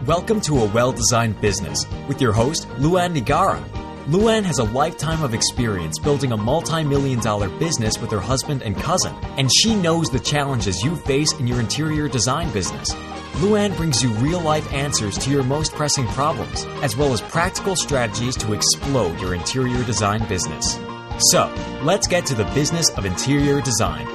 Welcome to A Well-Designed Business with your host, Luann Nigara. Luann has a lifetime of experience building a multi-million-dollar business with her husband and cousin, and she knows the challenges you face in your interior design business. Luann brings you real-life answers to your most pressing problems, as well as practical strategies to explode your interior design business. So, let's get to the business of interior design.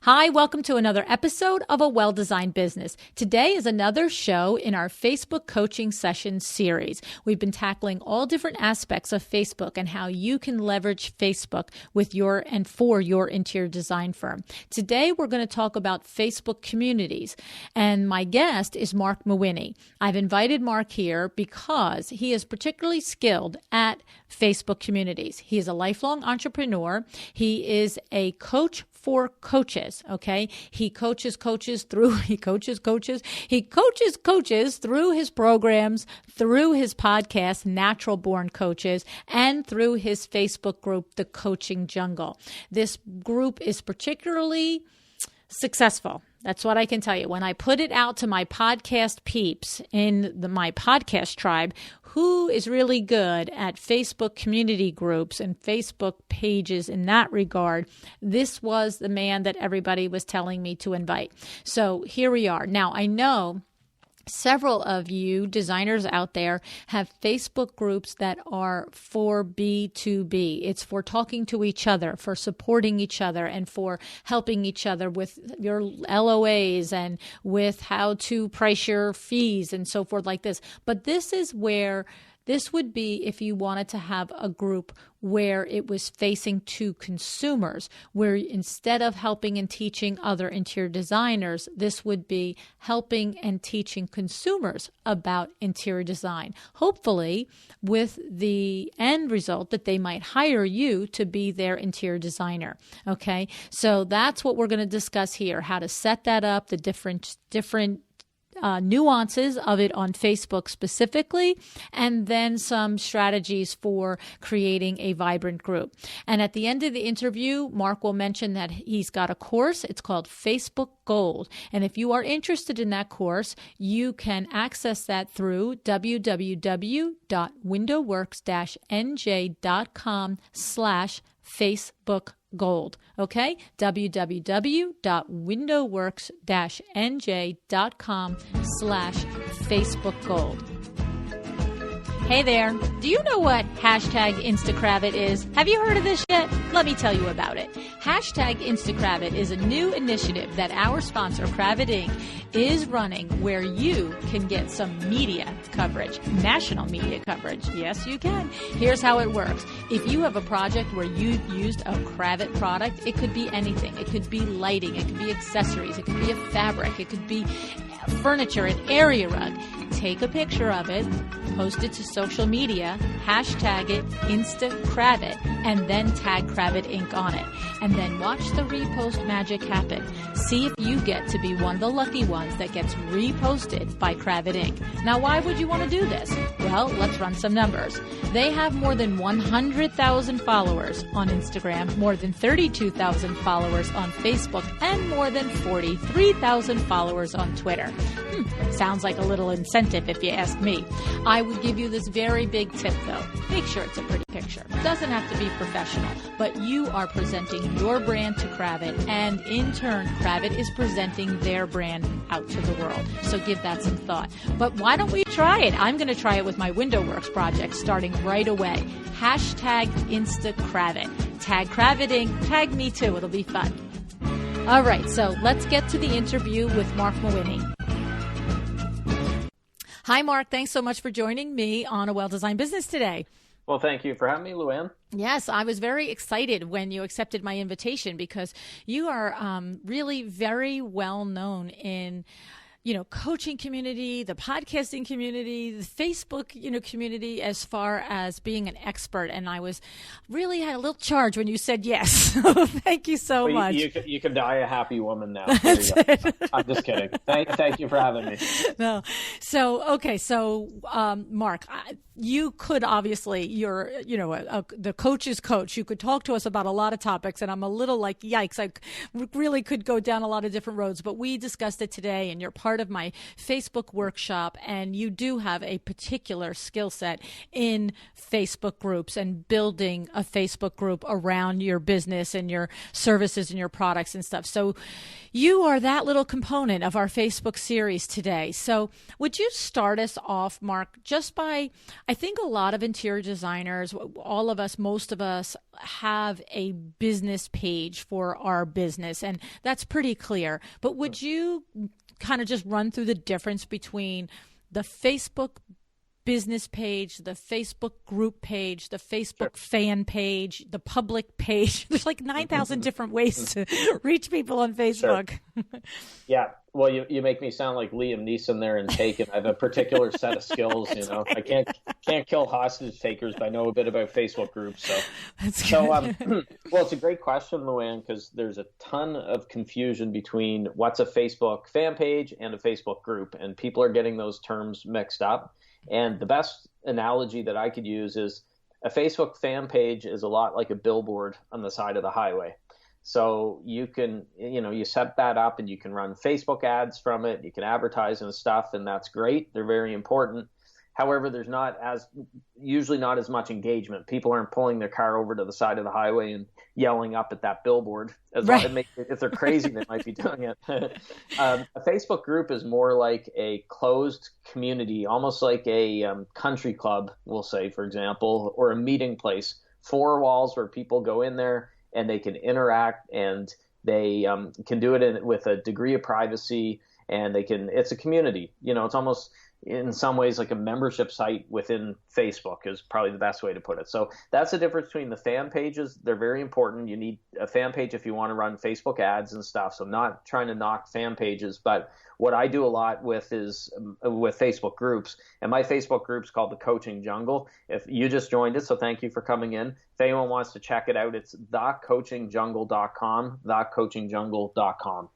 Hi, welcome to another episode of A Well-Designed Business. Today is another show in our Facebook Coaching Session series. We've been tackling all different aspects of Facebook and how you can leverage Facebook with your and for your interior design firm. Today, we're going to talk about Facebook communities, and my guest is Mark Mawhinney. I've invited Mark here because he is particularly skilled at Facebook communities. He is a lifelong entrepreneur. He is a coach for coaches, okay? He coaches coaches through his programs, through his podcast, Natural Born Coaches, and through his Facebook group, The Coaching Jungle. This group is particularly successful. That's what I can tell you. When I put it out to my podcast peeps in my podcast tribe, who is really good at Facebook community groups and Facebook pages in that regard, this was the man that everybody was telling me to invite. So here we are. Now, I know several of you designers out there have Facebook groups that are for B2B. It's for talking to each other, for supporting each other, and for helping each other with your LOAs and with how to price your fees and so forth like this. But this is where this would be if you wanted to have a group where it was facing to consumers, where instead of helping and teaching other interior designers, this would be helping and teaching consumers about interior design. Hopefully, with the end result that they might hire you to be their interior designer. Okay, so that's what we're going to discuss here, how to set that up, the different nuances of it on Facebook specifically, and then some strategies for creating a vibrant group. And at the end of the interview, Mark will mention that he's got a course. It's called Facebook Gold. And if you are interested in that course, you can access that through www.windowworks-nj.com/Facebook Gold. Okay? www.windowworks-nj.com/Facebook Gold. Hey there. Do you know what hashtag InstaCravid is? Have you heard of this yet? Let me tell you about it. Hashtag InstaCravid is a new initiative that our sponsor, Cravid Inc., is running where you can get some media coverage, national media coverage. Yes, you can. Here's how it works. If you have a project where you used a Cravid product, it could be anything. It could be lighting. It could be accessories. It could be a fabric. It could be furniture, an area rug. Take a picture of it, post it to social media, hashtag it InstaCravid, and then tag Cravid Inc. on it. And then watch the repost magic happen. See if you get to be one of the lucky ones that gets reposted by Cravid Inc. Now, why would you want to do this? Well, let's run some numbers. They have more than 100,000 followers on Instagram, more than 32,000 followers on Facebook, and more than 43,000 followers on Twitter. Sounds like a little incentive if you ask me. I would give you this very big tip though. Make sure it's a pretty picture. It doesn't have to be professional, but you are presenting your brand to Cravid, and in turn, Cravid is presenting their brand out to the world. So give that some thought. But why don't we try it? I'm going to try it with my WindowWorks project starting right away. Hashtag InstaCravid. Tag Cravid Inc. Tag me too. It'll be fun. All right, so let's get to the interview with Mark Mawhinney. Hi, Mark. Thanks so much for joining me on A Well-Designed Business today. Well, thank you for having me, Luann. Yes, I was very excited when you accepted my invitation because you are really very well known in coaching community, the podcasting community, the Facebook, community, as far as being an expert. And I was really had a little charge when you said yes. So thank you so much. You can die a happy woman now. I'm just kidding. Thank you for having me. No. So, okay. So, Mark, you could obviously, you're, the coach's coach. You could talk to us about a lot of topics, and I'm a little like, yikes, I really could go down a lot of different roads, but we discussed it today, and you're part of my Facebook workshop, and you do have a particular skill set in Facebook groups and building a Facebook group around your business and your services and your products and stuff. So you are that little component of our Facebook series today. So would you start us off, Mark, just by, I think a lot of interior designers, all of us, most of us have a business page for our business, and that's pretty clear. But would you kind of just run through the difference between the Facebook business page, the Facebook group page, the Facebook fan page, the public page? There's like 9,000 different ways to reach people on Facebook. Sure. Yeah. Well, you make me sound like Liam Neeson there in Taken. I have a particular set of skills, Right. I can't kill hostage takers, but I know a bit about Facebook groups. Good. Well, it's a great question, Luann, because there's a ton of confusion between what's a Facebook fan page and a Facebook group, and people are getting those terms mixed up. And the best analogy that I could use is a Facebook fan page is a lot like a billboard on the side of the highway. So you can, you set that up and you can run Facebook ads from it. You can advertise and stuff, and that's great. They're very important. However, there's usually not as much engagement. People aren't pulling their car over to the side of the highway and yelling up at that billboard. Right. If they're crazy, they might be doing it. A Facebook group is more like a closed community, almost like a country club, we'll say, for example, or a meeting place. 4 walls where people go in there and they can interact, and they can do it with a degree of privacy, and it's a community. It's almost in some ways like a membership site within Facebook is probably the best way to put it. So that's the difference between the fan pages. They're very important. You need a fan page if you want to run Facebook ads and stuff. So I'm not trying to knock fan pages, but what I do a lot with is with Facebook groups, and my Facebook group's called the Coaching Jungle. If you just joined it, so thank you for coming in. If anyone wants to check it out, it's thecoachingjungle.com, thecoachingjungle.com.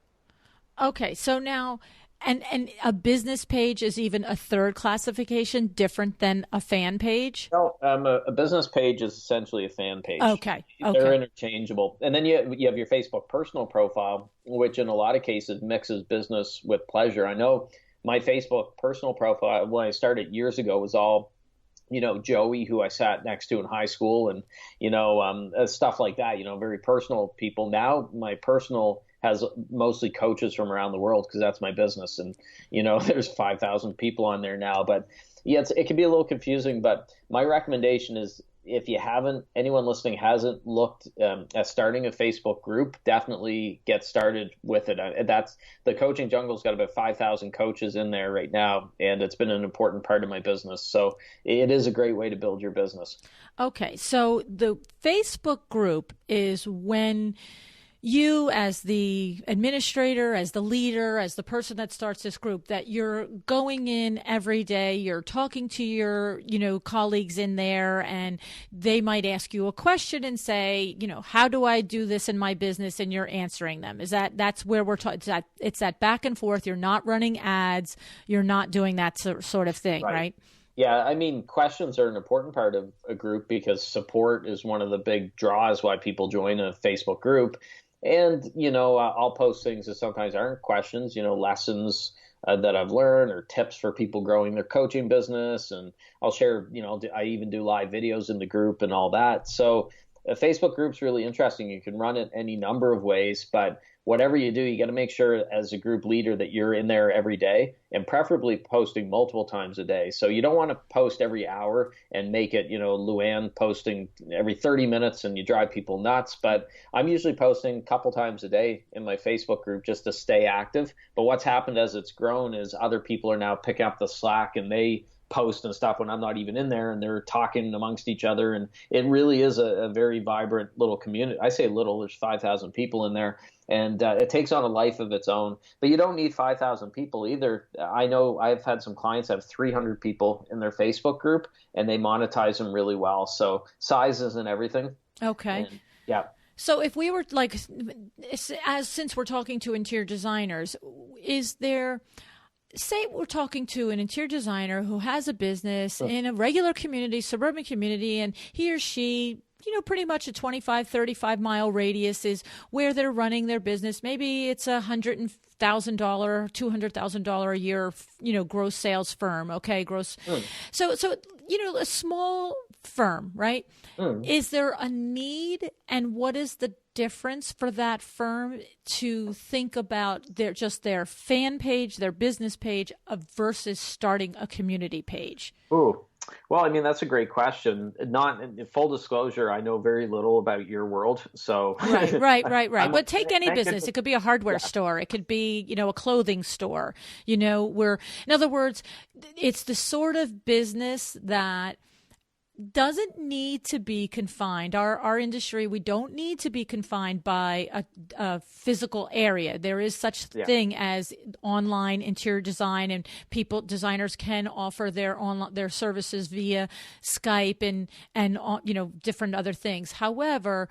Okay, so now, and a business page is even a third classification different than a fan page? No, a business page is essentially a fan page. Okay. They're interchangeable. And then you have your Facebook personal profile, which in a lot of cases mixes business with pleasure. I know my Facebook personal profile, when I started years ago, was all, Joey, who I sat next to in high school, and, stuff like that, very personal people. Now my personal has mostly coaches from around the world, because that's my business. And, there's 5,000 people on there now. But yeah, it can be a little confusing. But my recommendation is, if anyone listening hasn't looked at starting a Facebook group, definitely get started with it. That's the Coaching Jungle's got about 5,000 coaches in there right now, and it's been an important part of my business. So it is a great way to build your business. Okay. So the Facebook group is when you, as the administrator, as the leader, as the person that starts this group, that you're going in every day, you're talking to your, colleagues in there, and they might ask you a question and say, how do I do this in my business? And you're answering them. That's where we're talking? It's that back and forth. You're not running ads. You're not doing that sort of thing, right? Yeah, I mean, questions are an important part of a group, because support is one of the big draws why people join a Facebook group. And, I'll post things that sometimes aren't questions, lessons that I've learned, or tips for people growing their coaching business. And I'll share, I even do live videos in the group and all that. So a Facebook group's really interesting. You can run it any number of ways, but whatever you do, you got to make sure as a group leader that you're in there every day, and preferably posting multiple times a day. So you don't want to post every hour and make it, Luann posting every 30 minutes and you drive people nuts. But I'm usually posting a couple times a day in my Facebook group just to stay active. But what's happened as it's grown is other people are now picking up the slack, and they post and stuff when I'm not even in there, and they're talking amongst each other. And it really is a very vibrant little community. I say little, there's 5,000 people in there. And it takes on a life of its own. But you don't need 5,000 people either. I know I've had some clients have 300 people in their Facebook group, and they monetize them really well. So size isn't everything. Okay. And, yeah. So if we were like, since we're talking to interior designers, is there, say we're talking to an interior designer who has a business in a regular community, suburban community, and he or she, pretty much a 25, 35-mile radius is where they're running their business. Maybe it's $100,000, $200,000 a year, gross sales firm. Okay. Gross. So, a small firm, right? Is there a need, and what is the difference for that firm to think about their fan page, their business page versus starting a community page? Ooh. Well, I mean, that's a great question. Not full disclosure, I know very little about your world. So right. But take any business. It could be a hardware store. It could be, a clothing store, where, in other words, it's the sort of business that doesn't need to be confined. Our industry, we don't need to be confined by a physical area. There is such thing as online interior design, and designers can offer their services via Skype and different other things. However,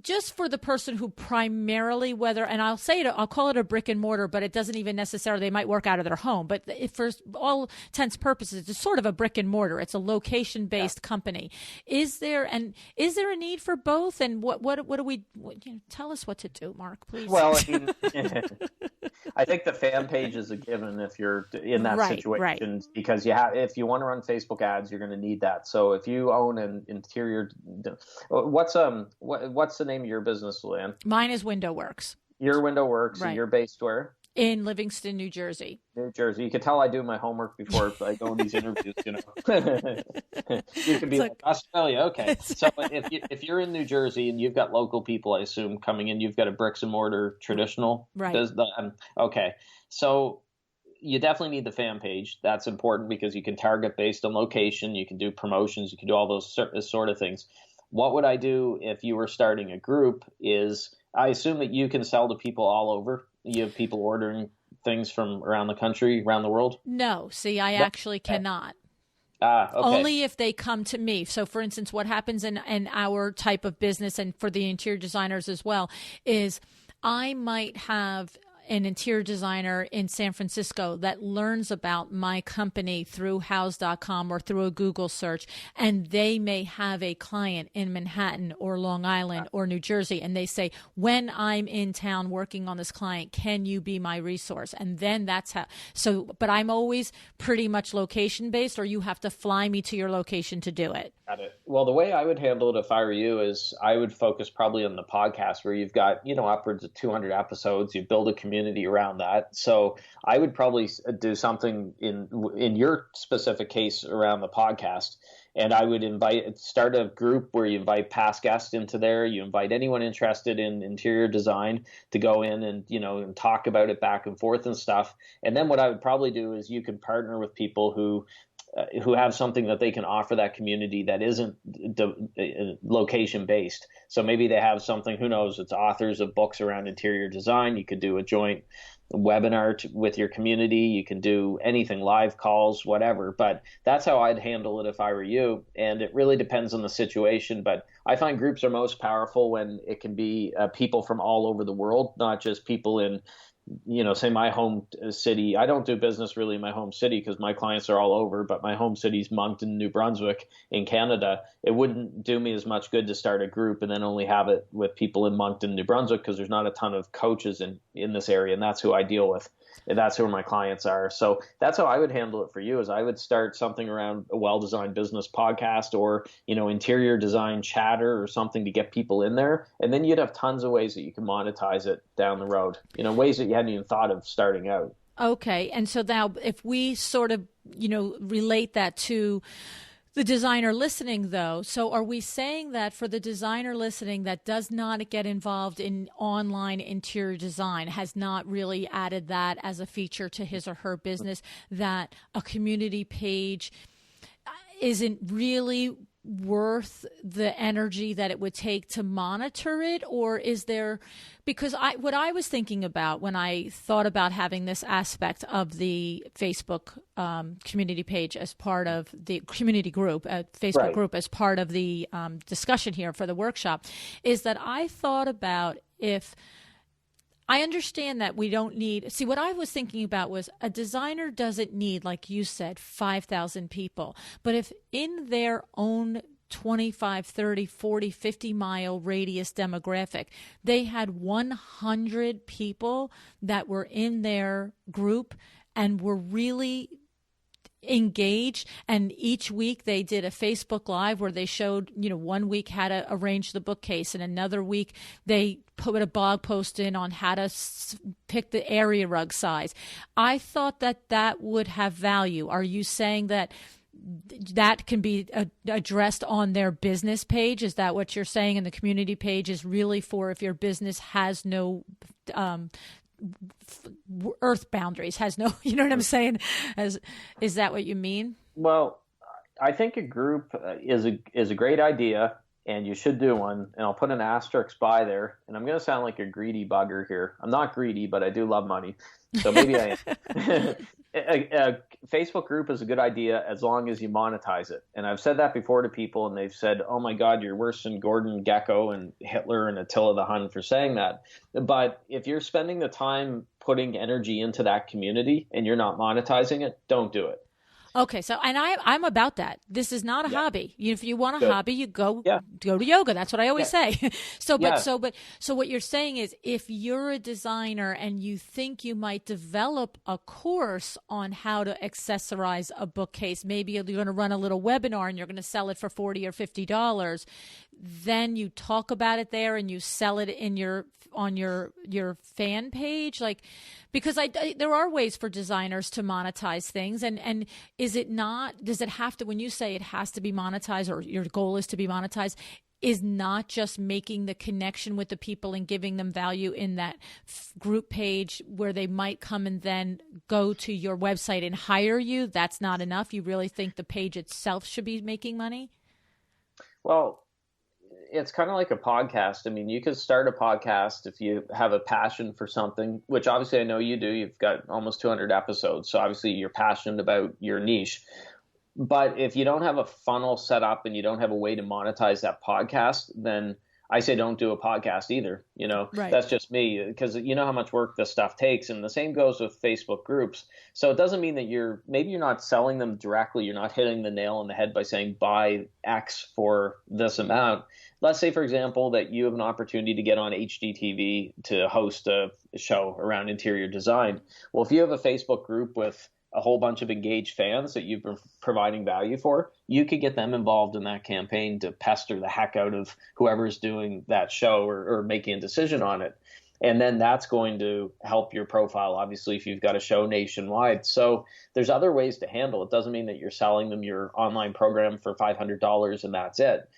just for the person who primarily, I'll call it a brick and mortar, but it doesn't even necessarily, they might work out of their home, but for all intents and purposes, it's sort of a brick and mortar. It's a location-based company. Is there a need for both? And what do we, tell us what to do, Mark, please. Well, I mean, I think the fan page is a given if you're in that situation, because if you want to run Facebook ads, you're going to need that. So if you own an interior, what's the name of your business, Luann? Mine is WindowWorks. Your WindowWorks, and you're based where? In Livingston, New Jersey. New Jersey. You can tell I do my homework before I go on these interviews. You could be like Australia. Okay. So if you're in New Jersey and you've got local people, I assume, coming in, you've got a bricks and mortar traditional. Right. Okay. So you definitely need the fan page. That's important because you can target based on location. You can do promotions. You can do all those sort of things. What would I do if you were starting a group is I assume that you can sell to people all over. You have people ordering things from around the country, around the world? No. See, I actually cannot. Okay. Only if they come to me. So, for instance, what happens in our type of business, and for the interior designers as well, is I might have an interior designer in San Francisco that learns about my company through house.com or through a Google search, and they may have a client in Manhattan or Long Island or New Jersey, and they say, when I'm in town working on this client, can you be my resource? And then that's how. So, but I'm always pretty much location based, or you have to fly me to your location to do it. Got it. Well, the way I would handle it if I were you is I would focus probably on the podcast where you've got, upwards of 200 episodes. You build a community around that. So I would probably do something in your specific case around the podcast. And I would start a group where you invite past guests into there. You invite anyone interested in interior design to go in and, and talk about it back and forth and stuff. And then what I would probably do is you could partner with people who have something that they can offer that community that isn't location based. So maybe they have something, who knows, it's authors of books around interior design. You could do a joint webinar with your community. You can do anything, live calls, whatever. But that's how I'd handle it if I were you. And it really depends on the situation. But I find groups are most powerful when it can be people from all over the world, not just people in say my home city. I don't do business really in my home city because my clients are all over, but my home city is Moncton, New Brunswick in Canada. It wouldn't do me as much good to start a group and then only have it with people in Moncton, New Brunswick, because there's not a ton of coaches in this area, and that's who I deal with. And that's who my clients are. So that's how I would handle it for you, is I would start something around a well-designed business podcast or, interior design chatter or something to get people in there. And then you'd have tons of ways that you can monetize it down the road, ways that you hadn't even thought of starting out. Okay. And so now if we sort of, relate that to the designer listening, though, so are we saying that for the designer listening that does not get involved in online interior design, has not really added that as a feature to his or her business, that a community page isn't really worth the energy that it would take to monitor it? Or is there, because what I was thinking about when I thought about having this aspect of the Facebook community page as part of the community group, Facebook group as part of the discussion here for the workshop, is that I thought about, if I understand that we don't need, see, what I was thinking about was a designer doesn't need, like you said, 5,000 people. But if in their own 25, 30, 40, 50-mile radius demographic, they had 100 people that were in their group and were really engaged, and each week they did a Facebook Live where they showed, 1 week how to arrange the bookcase, and another week they put a blog post in on how to pick the area rug size. I thought that would have value. Are you saying that can be addressed on their business page? Is that what you're saying? And the community page is really for if your business has no earth boundaries, has no, you know what I'm saying? Is that what you mean? Well, I think a group is a great idea, and you should do one. And I'll put an asterisk by there. And I'm going to sound like a greedy bugger here. I'm not greedy, but I do love money. So maybe I am. A Facebook group is a good idea as long as you monetize it. And I've said that before to people, and they've said, oh my God, you're worse than Gordon Gekko and Hitler and Attila the Hun for saying that. But if you're spending the time putting energy into that community and you're not monetizing it, don't do it. Okay, so and I'm about that. This is not a hobby. If you want a hobby, you go to yoga. That's what I always say. So what you're saying is, if you're a designer and you think you might develop a course on how to accessorize a bookcase, maybe you're going to run a little webinar and you're going to sell it for $40 or $50. Then you talk about it there and you sell it in on your fan page, because there are ways for designers to monetize things, and does it have to, when you say it has to be monetized or your goal is to be monetized, is not just making the connection with the people and giving them value in that group page where they might come and then go to your website and hire you? That's not enough. You really think the page itself should be making money? Well, it's kind of like a podcast. I mean, you could start a podcast if you have a passion for something, which obviously I know you do. You've got almost 200 episodes. So obviously you're passionate about your niche. But if you don't have a funnel set up and you don't have a way to monetize that podcast, then I say don't do a podcast either. Right. That's just me, because you know how much work this stuff takes. And the same goes with Facebook groups. So it doesn't mean that maybe you're not selling them directly. You're not hitting the nail on the head by saying buy X for this amount. Let's say, for example, that you have an opportunity to get on HGTV to host a show around interior design. Well, if you have a Facebook group with a whole bunch of engaged fans that you've been providing value for, you could get them involved in that campaign to pester the heck out of whoever's doing that show or making a decision on it. And then that's going to help your profile, obviously, if you've got a show nationwide. So there's other ways to handle it. It doesn't mean that you're selling them your online program for $500 and that's it.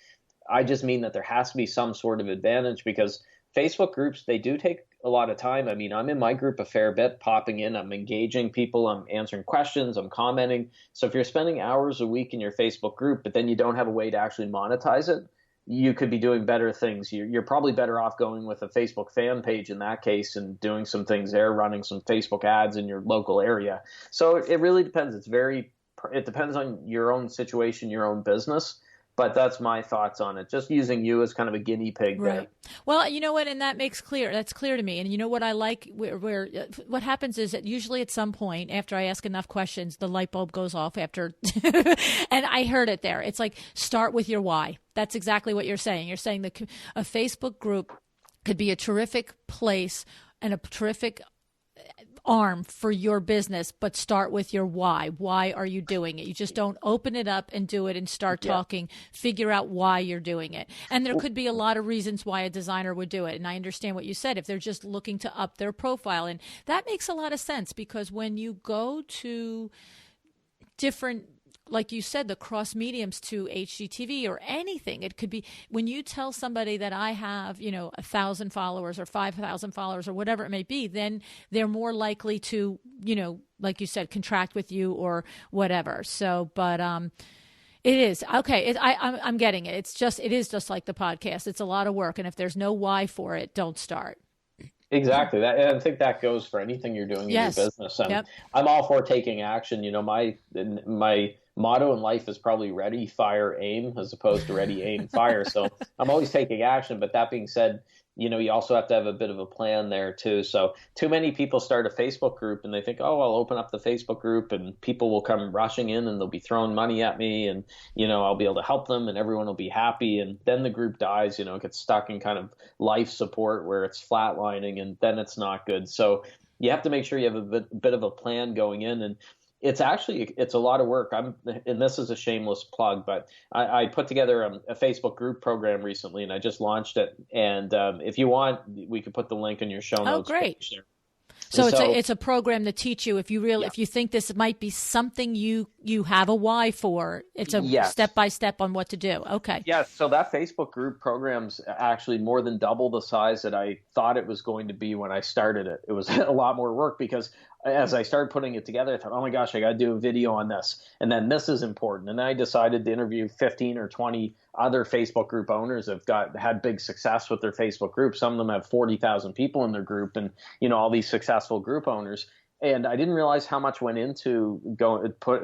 I just mean that there has to be some sort of advantage, because Facebook groups, they do take a lot of time. I mean, I'm in my group a fair bit, popping in, I'm engaging people, I'm answering questions, I'm commenting. So if you're spending hours a week in your Facebook group, but then you don't have a way to actually monetize it, you could be doing better things. You're probably better off going with a Facebook fan page in that case and doing some things there, running some Facebook ads in your local area. So it really depends. It depends on your own situation, your own business. But that's my thoughts on it. Just using you as kind of a guinea pig. Right. There. Well, you know what? And that's clear to me. And you know what I like, where what happens is that usually at some point after I ask enough questions, the light bulb goes off after. And I heard it there. It's like, start with your why. That's exactly what you're saying. You're saying that a Facebook group could be a terrific place and a terrific arm for your business, but start with your why. Why are you doing it? You just don't open it up and do it and start talking. Figure out why you're doing it. And there could be a lot of reasons why a designer would do it. And I understand what you said, if they're just looking to up their profile. And that makes a lot of sense, because when you go to different like you said, the cross mediums to HGTV or anything. It could be when you tell somebody that I have, 1,000 followers or 5,000 followers or whatever it may be, then they're more likely to, like you said, contract with you or whatever. So, but, it is. Okay. I'm getting it. It is just like the podcast. It's a lot of work. And if there's no why for it, don't start. Exactly. I think that goes for anything you're doing in your business. I'm all for taking action. My motto in life is probably ready, fire, aim, as opposed to ready, aim, fire. So I'm always taking action. But that being said, you also have to have a bit of a plan there too. So too many people start a Facebook group and they think, oh, I'll open up the Facebook group and people will come rushing in and they'll be throwing money at me and, I'll be able to help them and everyone will be happy. And then the group dies, gets stuck in kind of life support where it's flatlining and then it's not good. So you have to make sure you have a bit of a plan going in. And it's a lot of work. And this is a shameless plug, but I put together a Facebook group program recently, and I just launched it. And if you want, we could put the link in your show notes. Oh, great! So it's a program to teach you if you think this might be something you have a why for. It's a step by step on what to do. Okay. Yeah. So that Facebook group program's actually more than double the size that I thought it was going to be when I started it. It was a lot more work because as I started putting it together, I thought, oh my gosh, I got to do a video on this. And then this is important. And then I decided to interview 15 or 20 other Facebook group owners that had big success with their Facebook group. Some of them have 40,000 people in their group and, all these successful group owners. And I didn't realize how much went into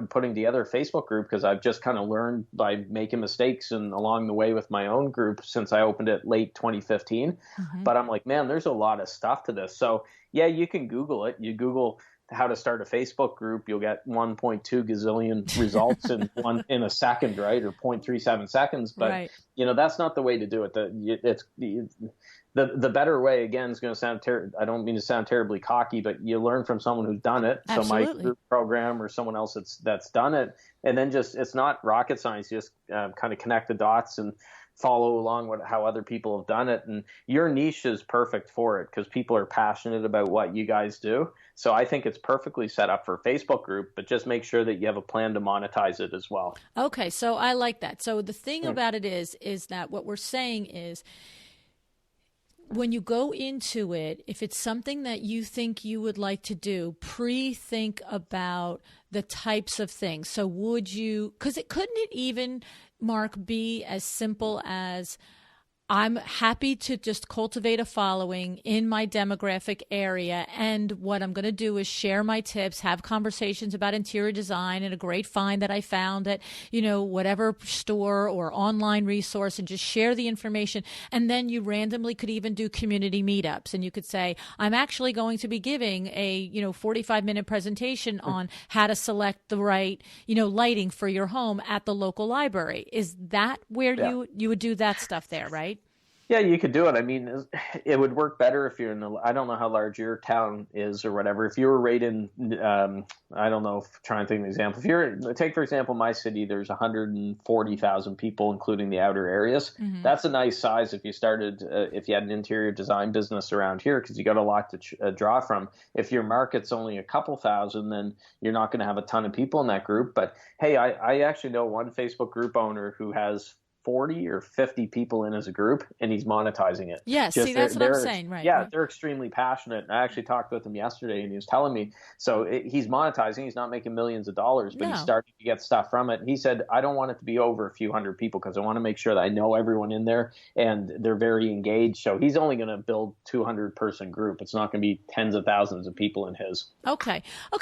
putting together a Facebook group because I've just kind of learned by making mistakes and along the way with my own group since I opened it late 2015. Mm-hmm. But I'm like, man, there's a lot of stuff to this. So yeah, you can Google it. You Google how to start a Facebook group, you'll get 1.2 gazillion results in a second, right? Or 0.37 seconds. But, that's not the way to do it. The better way, again, is going to sound I don't mean to sound terribly cocky, but you learn from someone who's done it. Absolutely. So my group program or someone else that's done it. And then it's not rocket science. You just kind of connect the dots and follow along how other people have done it. And your niche is perfect for it because people are passionate about what you guys do. So I think it's perfectly set up for a Facebook group, but just make sure that you have a plan to monetize it as well. Okay. So I like that. So the thing about it is that what we're saying is when you go into it, if it's something that you think you would like to do, pre-think about the types of things. So couldn't it even, Mark, be as simple as I'm happy to just cultivate a following in my demographic area. And what I'm going to do is share my tips, have conversations about interior design and a great find that I found at, whatever store or online resource and just share the information. And then you randomly could even do community meetups. And you could say, I'm actually going to be giving a, 45-minute presentation on how to select the right, lighting for your home at the local library. Is that where you would do that stuff there, right? Yeah, you could do it. I mean, it would work better if you're I don't know how large your town is or whatever. If you were right in, I don't know, trying to think of an example. Take, for example, my city, there's 140,000 people, including the outer areas. Mm-hmm. That's a nice size if you if you had an interior design business around here, because you got a lot to draw from. If your market's only a couple thousand, then you're not going to have a ton of people in that group. But hey, I actually know one Facebook group owner who has 40 or 50 people in as a group, and he's monetizing it. Yes, see, that's what I'm saying, right? Yeah, right. They're extremely passionate. I actually talked with him yesterday, and he was telling me, he's monetizing. He's not making millions of dollars, but he's starting to get stuff from it. And he said, I don't want it to be over a few hundred people because I want to make sure that I know everyone in there, and they're very engaged. So he's only going to build 200-person group. It's not going to be tens of thousands of people in his. Okay,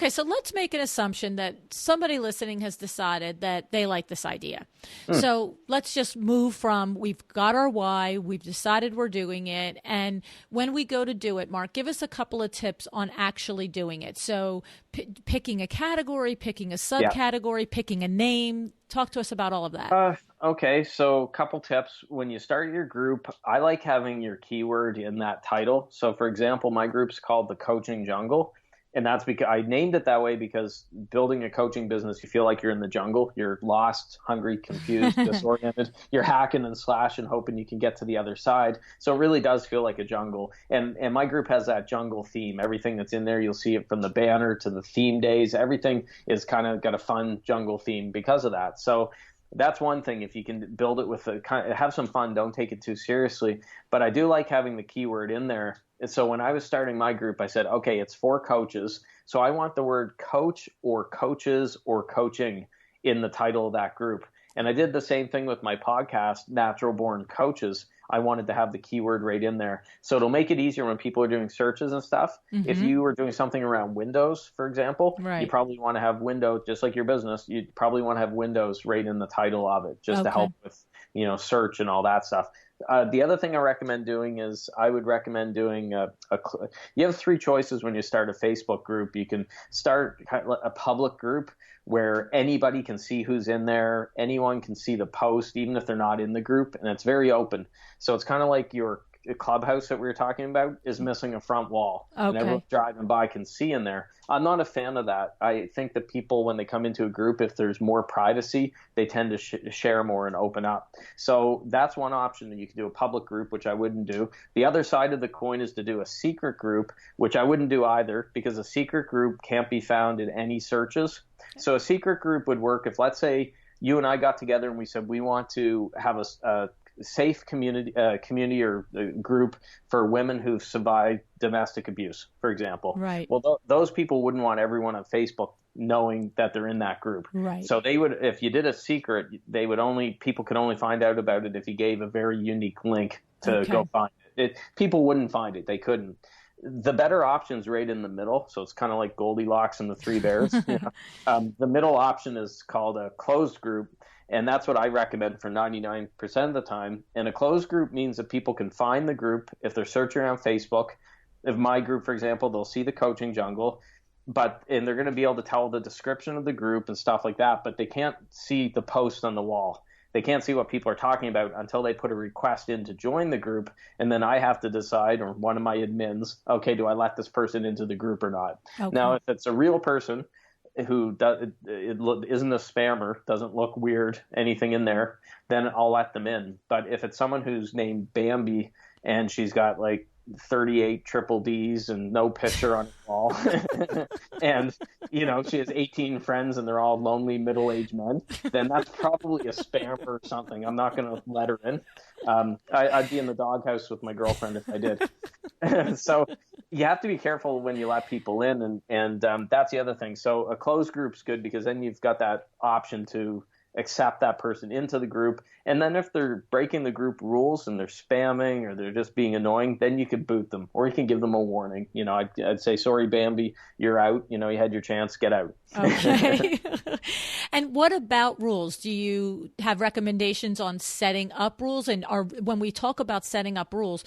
so let's make an assumption that somebody listening has decided that they like this idea. So let's just move from we've got our why, we've decided we're doing it, and when we go to do it, Mark, give us a couple of tips on actually doing it. So picking a category, picking a subcategory, picking a name. Talk to us about all of that. Okay, so a couple tips. When you start your group, I like having your keyword in that title. So for example, my group's called the Coaching Jungle. And that's because I named it that way, because building a coaching business, you feel like you're in the jungle. You're lost, hungry, confused, disoriented. You're hacking and slashing, hoping you can get to the other side. So it really does feel like a jungle. And my group has that jungle theme. Everything that's in there, you'll see it from the banner to the theme days. Everything is kind of got a fun jungle theme because of that. So that's one thing. If you can build it with have some fun, don't take it too seriously. But I do like having the keyword in there. And so when I was starting my group, I said, okay, it's for coaches. So I want the word coach or coaches or coaching in the title of that group. And I did the same thing with my podcast, Natural Born Coaches. I wanted to have the keyword right in there. So it'll make it easier when people are doing searches and stuff. Mm-hmm. If you were doing something around Windows, for example, you probably want to have Windows, just like your business, you probably want to have Windows right in the title of it, just to help with, search and all that stuff. The other thing I recommend doing is I would recommend doing you have three choices when you start a Facebook group. You can start a public group where anybody can see who's in there. Anyone can see the post, even if they're not in the group, and it's very open. So it's kind of like your clubhouse that we were talking about is missing a front wall, and everyone driving by can see in there. I'm not a fan of that. I think that people, when they come into a group, if there's more privacy, they tend to share more and open up. So that's one option. You can do a public group, which I wouldn't do. The other side of the coin is to do a secret group, which I wouldn't do either, because a secret group can't be found in any searches. So a secret group would work if, let's say, you and I got together and we said we want to have a safe community or group for women who've survived domestic abuse, for example. Right. Well, those people wouldn't want everyone on Facebook knowing that they're in that group. Right. So they would, if you did a secret, people could only find out about it if you gave a very unique link to go find it. People wouldn't find it. They couldn't. The better option's right in the middle. So it's kind of like Goldilocks and the Three Bears. The middle option is called a closed group. And that's what I recommend for 99% of the time. And a closed group means that people can find the group if they're searching on Facebook. If my group, for example, they'll see the Coaching Jungle, and they're going to be able to tell the description of the group and stuff like that, but they can't see the post on the wall. They can't see what people are talking about until they put a request in to join the group. And then I have to decide, or one of my admins, okay, do I let this person into the group or not? Okay. Now, if it's a real person who isn't a spammer, doesn't look weird, anything in there, then I'll let them in. But if it's someone who's named Bambi and she's got like 38 triple Ds and no picture on the wall, and she has 18 friends and they're all lonely middle-aged men, then that's probably a spammer or something. I'm not going to let her in. I'd be in the doghouse with my girlfriend if I did. So you have to be careful when you let people in, and that's the other thing. So a closed group's good because then you've got that option to accept that person into the group. And then if they're breaking the group rules and they're spamming or they're just being annoying, then you can boot them or you can give them a warning. I'd say, sorry, Bambi, you're out. You had your chance, get out. Okay. And what about rules? Do you have recommendations on setting up rules? And when we talk about setting up rules,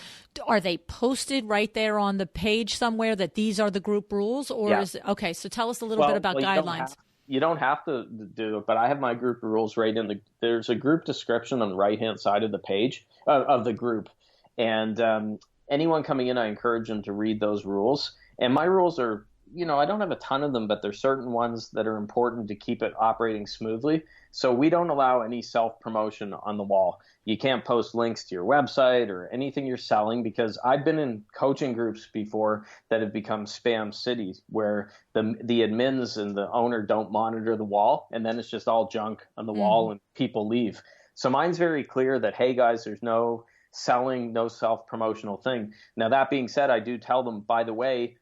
are they posted right there on the page somewhere that these are the group rules? Or is it, okay, so tell us a little bit about guidelines. You don't have to do it, but I have my group rules right there's a group description on the right-hand side of the page of the group. And anyone coming in, I encourage them to read those rules. And my rules are, I don't have a ton of them, but there's certain ones that are important to keep it operating smoothly. So we don't allow any self-promotion on the wall. You can't post links to your website or anything you're selling, because I've been in coaching groups before that have become spam cities where the admins and the owner don't monitor the wall, and then it's just all junk on the wall and people leave. So mine's very clear that, hey guys, there's no selling, no self-promotional thing. Now that being said, I do tell them, by the way,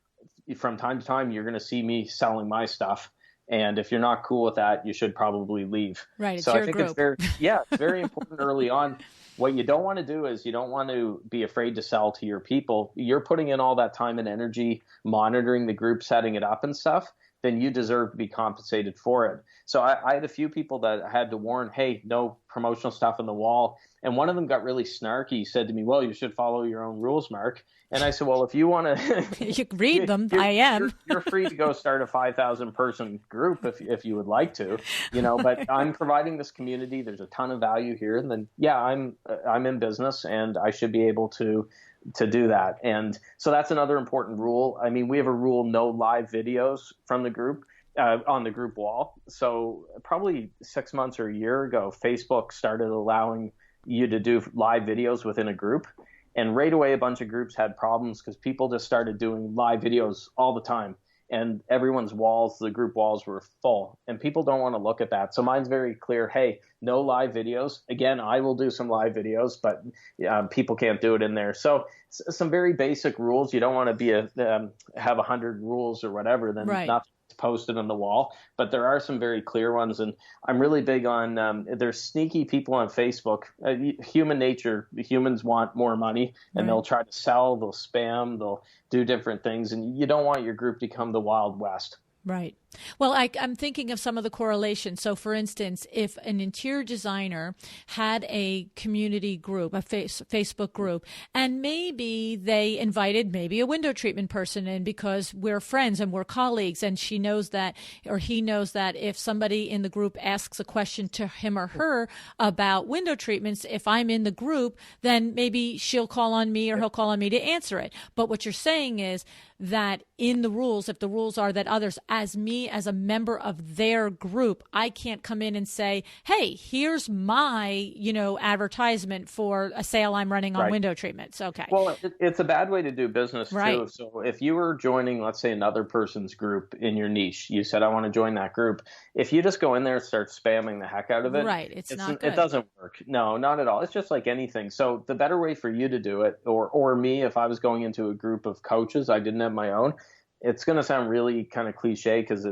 from time to time, you're going to see me selling my stuff. And if you're not cool with that, you should probably leave. Right. It's so your I think group. it's very important early on. What you don't want to do is you don't want to be afraid to sell to your people. You're putting in all that time and energy monitoring the group, setting it up and stuff, then you deserve to be compensated for it. So I had a few people that I had to warn, hey, no promotional stuff on the wall. And one of them got really snarky. He said to me, well, you should follow your own rules, Mark. And I said, well, if you want to you can read them, I am. You're free to go start a 5,000 person group if you would like to, but I'm providing this community. There's a ton of value here. And then, yeah, I'm in business and I should be able to to do that. And so that's another important rule. I mean, we have a rule, no live videos from the group on the group wall. So probably 6 months or a year ago, Facebook started allowing you to do live videos within a group. And right away, a bunch of groups had problems because people just started doing live videos all the time. And everyone's walls, the group walls, were full. And people don't want to look at that. So mine's very clear. Hey, no live videos. Again, I will do some live videos, but people can't do it in there. So some very basic rules. You don't want to be have 100 rules or whatever, then not posted on the wall. But there are some very clear ones. And I'm really big on there's sneaky people on Facebook. Human nature, humans want more money, and they'll try to sell, they'll spam, they'll do different things. And you don't want your group to become the Wild West. Right. Well, I'm thinking of some of the correlations. So, for instance, if an interior designer had a community group, a Facebook group, and maybe they invited maybe a window treatment person in because we're friends and we're colleagues, and she knows that, or he knows that if somebody in the group asks a question to him or her about window treatments, if I'm in the group, then maybe she'll call on me or he'll call on me to answer it. But what you're saying is that in the rules, if the rules are that others, as me, as a member of their group, I can't come in and say, hey, here's my, advertisement for a sale I'm running on window treatments. Okay. Well, it's a bad way to do business too. So if you were joining, let's say, another person's group in your niche, you said, I want to join that group. If you just go in there and start spamming the heck out of it, it's not good. It doesn't work. No, not at all. It's just like anything. So the better way for you to do it, or me, if I was going into a group of coaches, I didn't have my own, it's going to sound really kind of cliche because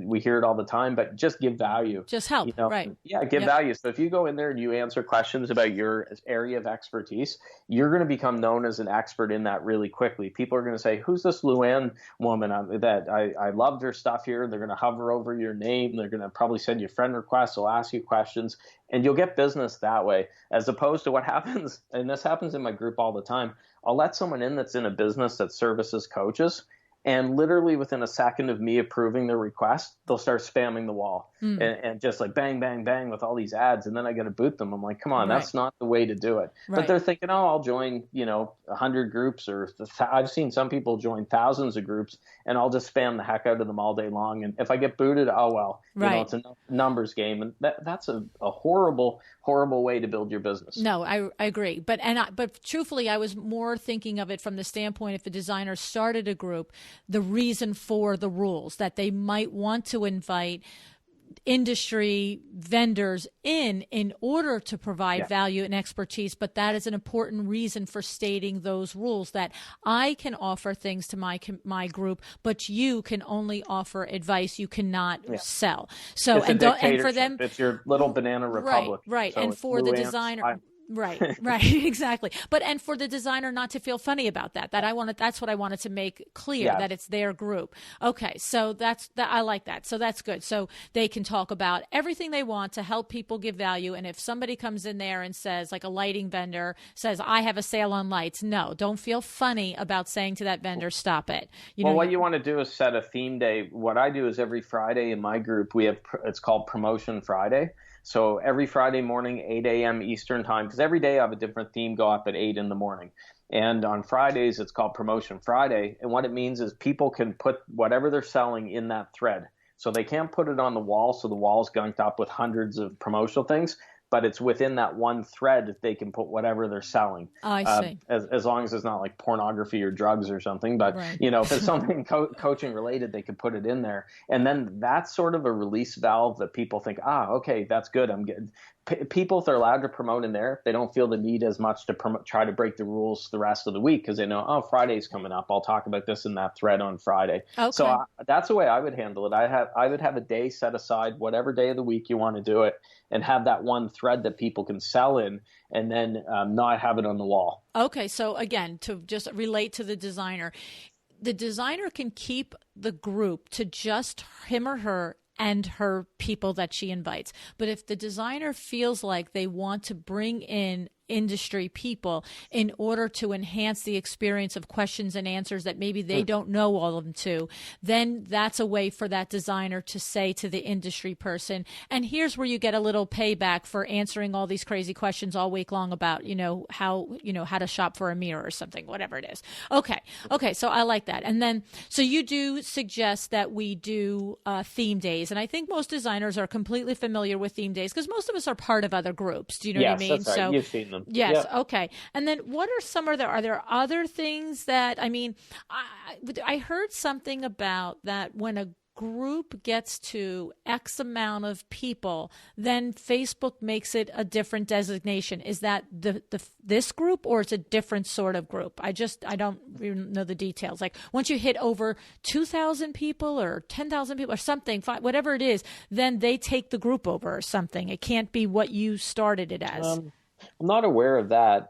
we hear it all the time, but just give value. Just help, right? Yeah, give value. So if you go in there and you answer questions about your area of expertise, you're going to become known as an expert in that really quickly. People are going to say, who's this Luann woman that I loved her stuff here? They're going to hover over your name. They're going to probably send you friend requests. They'll ask you questions, and you'll get business that way, as opposed to what happens, and this happens in my group all the time. I'll let someone in that's in a business that services coaches, and literally within a second of me approving their request, they'll start spamming the wall and just like bang, bang, bang with all these ads. And then I got to boot them. I'm like, come on, that's not the way to do it. But they're thinking, oh, I'll join, 100 groups, or I've seen some people join thousands of groups, and I'll just spam the heck out of them all day long. And if I get booted, oh, well, it's a numbers game. And that's a horrible, horrible way to build your business. No, I agree. But truthfully, I was more thinking of it from the standpoint, if a designer started a group, the reason for the rules, that they might want to invite industry vendors in order to provide value and expertise. But that is an important reason for stating those rules, that I can offer things to my group, but you can only offer advice. You cannot sell. So, and for them, it's your little banana republic. Right. So and for the designer. Right, exactly. And for the designer not to feel funny about that that's what I wanted to make clear, that it's their group. Okay, so I like that. So that's good. So they can talk about everything they want to help people give value. And if somebody comes in there and says, like a lighting vendor says, I have a sale on lights, no, don't feel funny about saying to that vendor, stop it. What you want to do is set a theme day. What I do is every Friday in my group, it's called Promotion Friday. So every Friday morning, 8 a.m. Eastern time, because every day I have a different theme go up at 8 in the morning. And on Fridays, it's called Promotion Friday. And what it means is people can put whatever they're selling in that thread. So they can't put it on the wall, so the wall's gunked up with hundreds of promotional things, but it's within that one thread that they can put whatever they're selling. I see. As long as it's not like pornography or drugs or something. But, if it's something coaching related, they can put it in there. And then that's sort of a release valve that people think, okay, that's good. I'm good. People, if they're allowed to promote in there, they don't feel the need as much to try to break the rules the rest of the week, because they know, Friday's coming up. I'll talk about this in that thread on Friday. Okay. So that's the way I would handle it. I would have a day set aside, whatever day of the week you want to do it, and have that one thread that people can sell in, and then not have it on the wall. Okay. So again, to just relate to the designer can keep the group to just him or her and her people that she invites. But if the designer feels like they want to bring in industry people in order to enhance the experience of questions and answers that maybe they don't know all of them to, then that's a way for that designer to say to the industry person, and here's where you get a little payback for answering all these crazy questions all week long about, how to shop for a mirror or something, whatever it is. Okay. So I like that. And then, so you do suggest that we do theme days. And I think most designers are completely familiar with theme days because most of us are part of other groups. Do you know what I mean? That's right. So You've seen them. Yes. Yeah. Okay. And then what are there other things that, I heard something about that when a group gets to X amount of people, then Facebook makes it a different designation. Is that this group, or it's a different sort of group? I don't even know the details. Like once you hit over 2,000 people or 10,000 people or something, whatever it is, then they take the group over or something. It can't be what you started it as. I'm not aware of that.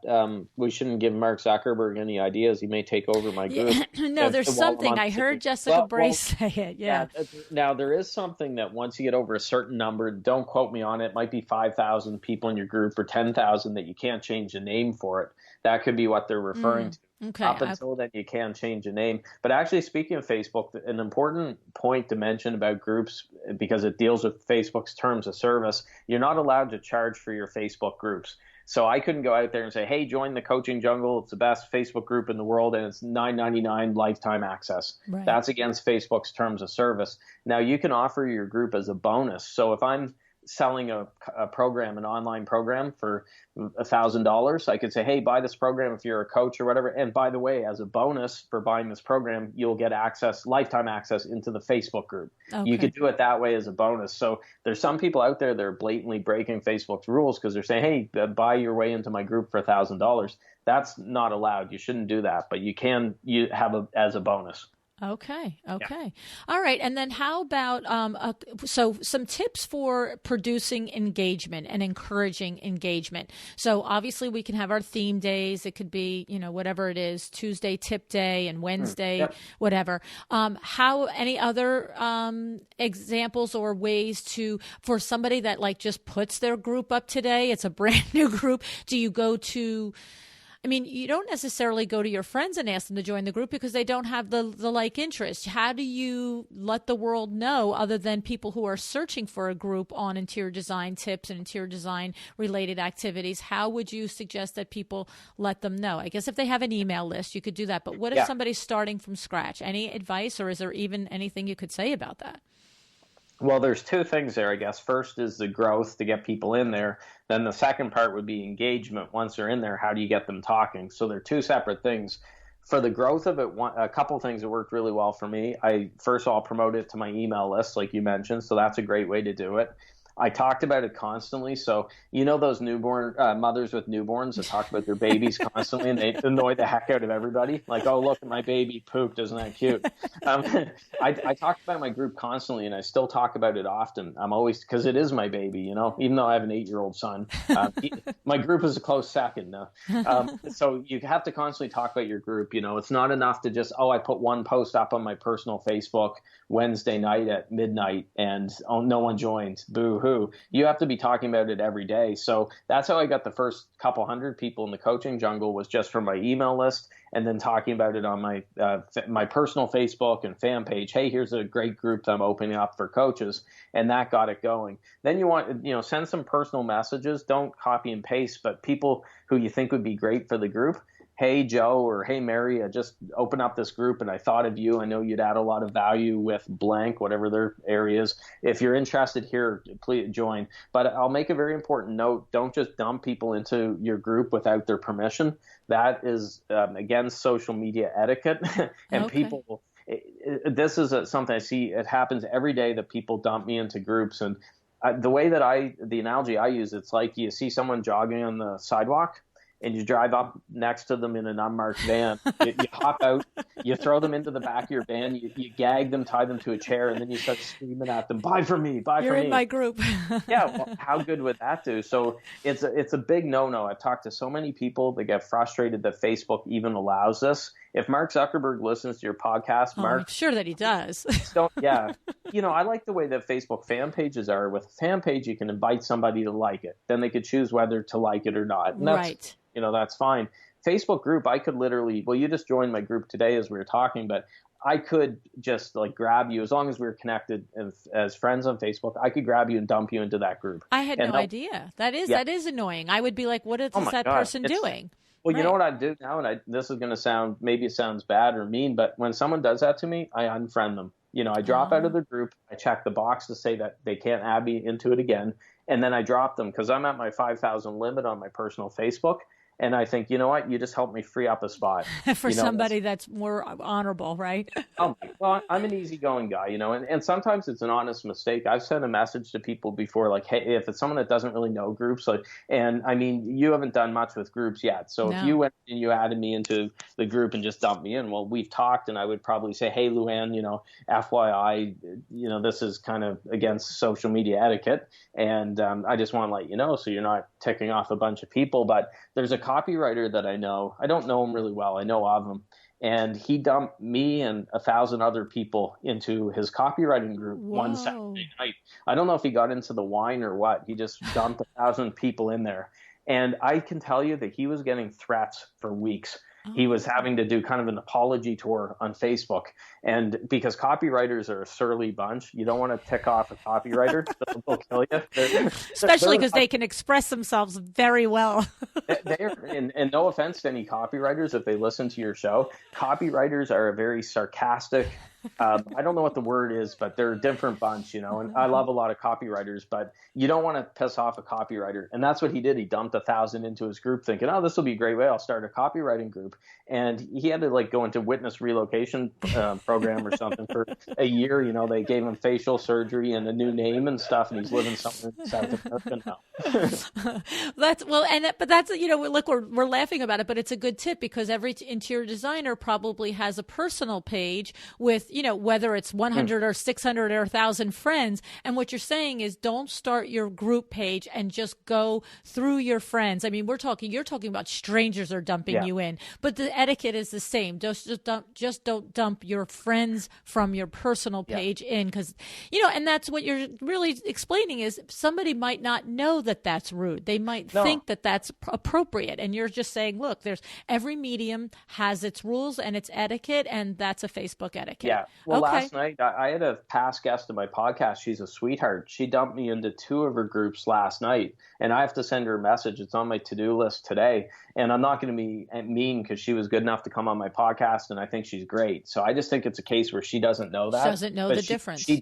We shouldn't give Mark Zuckerberg any ideas. He may take over my group. No, there's something. I heard Jessica Brace say it. Yeah. Now, there is something that once you get over a certain number, don't quote me on it, might be 5,000 people in your group or 10,000 that you can't change the name for it. That could be what they're referring to. Okay. Up until then, you can change the name. But actually, speaking of Facebook, an important point to mention about groups, because it deals with Facebook's terms of service, you're not allowed to charge for your Facebook groups. So I couldn't go out there and say, hey, join the Coaching Jungle. It's the best Facebook group in the world, and it's $9.99 lifetime access. Right. That's against Facebook's terms of service. Now, you can offer your group as a bonus. So if I'm selling a program, an online program for $1,000, I could say, hey, buy this program if you're a coach or whatever. And by the way, as a bonus for buying this program, you'll get lifetime access into the Facebook group. Okay. You could do it that way as a bonus. So there's some people out there that are blatantly breaking Facebook's rules because they're saying, hey, buy your way into my group for $1,000. That's not allowed. You shouldn't do that, but you have as a bonus. Okay. Yeah. All right. And then how about, so some tips for producing engagement and encouraging engagement. So obviously we can have our theme days. It could be, whatever it is, Tuesday tip day and Wednesday, whatever. Any other examples or ways for somebody that just puts their group up today? It's a brand new group. Do you go to, you don't necessarily go to your friends and ask them to join the group because they don't have the like interest. How do you let the world know, other than people who are searching for a group on interior design tips and interior design related activities? How would you suggest that people let them know? I guess if they have an email list, you could do that. But what if somebody's starting from scratch? Any advice, or is there even anything you could say about that? Well, there's two things there, I guess. First is the growth to get people in there. Then the second part would be engagement. Once they're in there, how do you get them talking? So they're two separate things. For the growth of it, a couple of things that worked really well for me. First of all, promote it to my email list, like you mentioned. So that's a great way to do it. I talked about it constantly. So, those newborn mothers with newborns that talk about their babies constantly, and they annoy the heck out of everybody. Like, oh, look, my baby pooped. Isn't that cute? I talk about my group constantly, and I still talk about it often. I'm always, because it is my baby, even though I have an 8-year-old son. My group is a close second. So you have to constantly talk about your group. It's not enough to just, I put one post up on my personal Facebook Wednesday night at midnight, and no one joined. Boo-hoo. You have to be talking about it every day. So that's how I got the first couple hundred people in the Coaching Jungle, was just from my email list, and then talking about it on my personal Facebook and fan page. Hey, here's a great group that I'm opening up for coaches, and that got it going. Then you want, send some personal messages. Don't copy and paste, but people who you think would be great for the group. Hey, Joe, or hey, Mary, I just opened up this group and I thought of you. I know you'd add a lot of value with blank, whatever their area is. If you're interested here, please join. But I'll make a very important note. Don't just dump people into your group without their permission. That is against social media etiquette. And people, this is something I see. It happens every day that people dump me into groups. And the way that the analogy I use, it's like you see someone jogging on the sidewalk, and you drive up next to them in an unmarked van. You hop out, you throw them into the back of your van, you gag them, tie them to a chair, and then you start screaming at them, buy from me, buy from me. You're in my group. Yeah, well, how good would that do? So it's a big no-no. I've talked to so many people that get frustrated that Facebook even allows this. If Mark Zuckerberg listens to your podcast, Mark, I'm sure that he does. Yeah. I like the way that Facebook fan pages are. With a fan page, you can invite somebody to like it. Then they could choose whether to like it or not. And right. That's fine. Facebook group, I could literally, you just joined my group today as we were talking, but I could just grab you as long as we were connected as friends on Facebook. I could grab you and dump you into that group. I had no idea. That is annoying. I would be like, what is that person doing? Well, right. You know what I do now, and this is going to maybe it sounds bad or mean, but when someone does that to me, I unfriend them. I drop out of the group. I check the box to say that they can't add me into it again, and then I drop them because I'm at my 5,000 limit on my personal Facebook. And I think, you know what? You just helped me free up a spot. For somebody that's more honorable, right? Well, I'm an easygoing guy, and sometimes it's an honest mistake. I've sent a message to people before, like, hey, if it's someone that doesn't really know groups, and I mean, you haven't done much with groups yet. So if you went and you added me into the group and just dumped me in, well, we've talked, and I would probably say, hey, Luann, FYI, this is kind of against social media etiquette. And I just want to let you know so you're not ticking off a bunch of people. But there's a copywriter that I know. I don't know him really well. I know of him. And he dumped me and 1,000 other people into his copywriting group one Saturday night. I don't know if he got into the wine or what. He just dumped 1,000 people in there. And I can tell you that he was getting threats for weeks. He was having to do kind of an apology tour on Facebook. And because copywriters are a surly bunch, you don't want to tick off a copywriter. They'll kill you. Especially because they can express themselves very well. And no offense to any copywriters if they listen to your show, copywriters are a very sarcastic, I don't know what the word is, but they're a different bunch, and I love a lot of copywriters, but you don't want to piss off a copywriter. And that's what he did. He dumped 1,000 into his group thinking, this will be a great way. I'll start a copywriting group. And he had to go into witness relocation program or something for a year. They gave him facial surgery and a new name and stuff. And he's living somewhere in South America now. But that's, look, we're laughing about it, but it's a good tip because every interior designer probably has a personal page with, whether it's 100 or 600 or 1,000 friends. And what you're saying is don't start your group page and just go through your friends. I mean, you're talking about strangers are dumping you in, but the etiquette is the same. Just don't dump your friends from your personal page in because, and that's what you're really explaining is somebody might not know that that's rude. They might think that that's appropriate. And you're just saying, look, every medium has its rules and its etiquette, and that's a Facebook etiquette. Yeah. Well, last night I had a past guest of my podcast. She's a sweetheart. She dumped me into 2 of her groups last night, and I have to send her a message. It's on my to-do list today. And I'm not going to be mean because she was good enough to come on my podcast, and I think she's great. So I just think it's a case where she doesn't know that. She doesn't know the difference. She's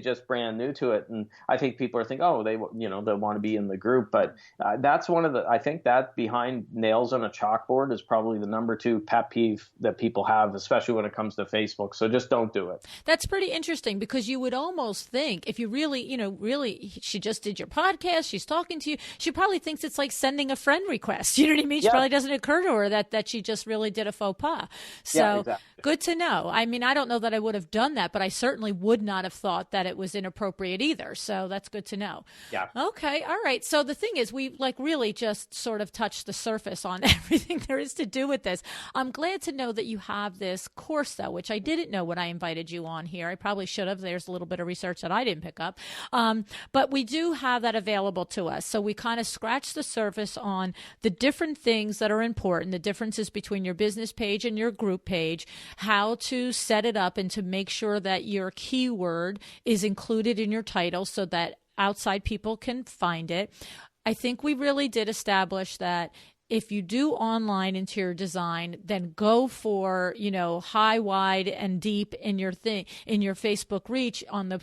just brand new to it. And I think people are thinking, they want to be in the group. But that's I think that behind nails on a chalkboard is probably the number 2 pet peeve that people have, especially when it comes to Facebook. So just don't do it. That's pretty interesting because you would almost think if you really, she just did your podcast, she's talking to you, she probably thinks it's like sending a friend request. You know what I mean? She probably doesn't occur to her that she just really did a faux pas. So exactly. Good to know. I mean, I don't know that I would have done that, but I certainly would not have thought that it was inappropriate either. So that's good to know. Yeah. Okay. All right. So the thing is, we really just sort of touched the surface on everything there is to do with this. I'm glad to know that you have this course, though, which I didn't know when I invited you on here. I probably should have. There's a little bit of research that I didn't pick up. But we do have that available to us. So we kind of scratched the surface on the different things that are important, the differences between your business page and your group page, how to set it up and to make sure that your keyword is included in your title so that outside people can find it. I think we really did establish that if you do online interior design, then go for, high, wide, and deep in your Facebook reach on the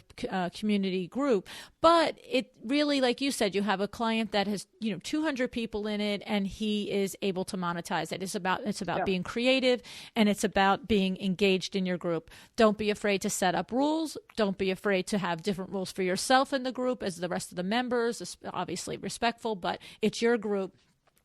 community group. But it really, like you said, you have a client that has, 200 people in it, and he is able to monetize it. It's about being creative, and it's about being engaged in your group. Don't be afraid to set up rules. Don't be afraid to have different rules for yourself in the group as the rest of the members, obviously respectful, but it's your group.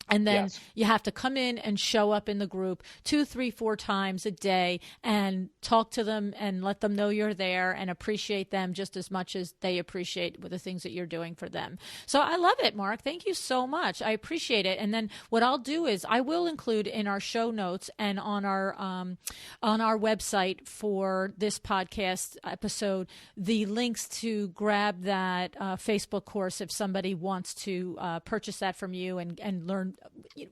And then Yes. you have to come in and show up in the group 2, 3, 4 times a day and talk to them and let them know you're there and appreciate them just as much as they appreciate the things that you're doing for them. So I love it, Mark. Thank you so much. I appreciate it. And then what I'll do is I will include in our show notes and on our website for this podcast episode the links to grab that Facebook course if somebody wants to purchase that from you and learn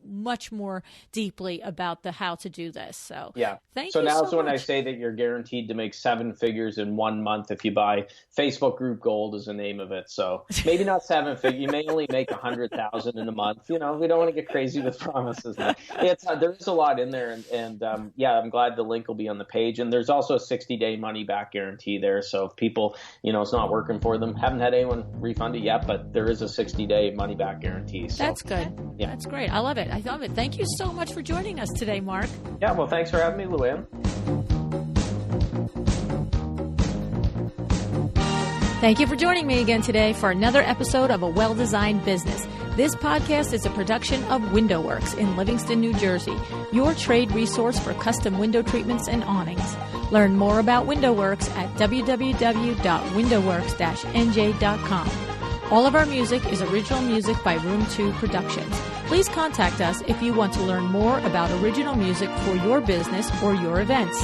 much more deeply about the how to do this. So yeah. Thank so you now so is when I much. say that you're guaranteed to make 7 figures in 1 month if you buy Facebook Group Gold is the name of it. So maybe not 7 figures. You may only make 100,000 in a month. We don't want to get crazy with promises. There's a lot in there, and I'm glad the link will be on the page. And there's also a 60-day money back guarantee there. So if people, it's not working for them, haven't had anyone refund it yet, but there is a 60-day money back guarantee. So, that's good. Yeah. That's great. I love it. I love it. Thank you so much for joining us today, Mark. Yeah, well, thanks for having me, Luann. Thank you for joining me again today for another episode of A Well-Designed Business. This podcast is a production of WindowWorks in Livingston, New Jersey, your trade resource for custom window treatments and awnings. Learn more about WindowWorks at www.windowworks-nj.com. All of our music is original music by Room 2 Productions. Please contact us if you want to learn more about original music for your business or your events.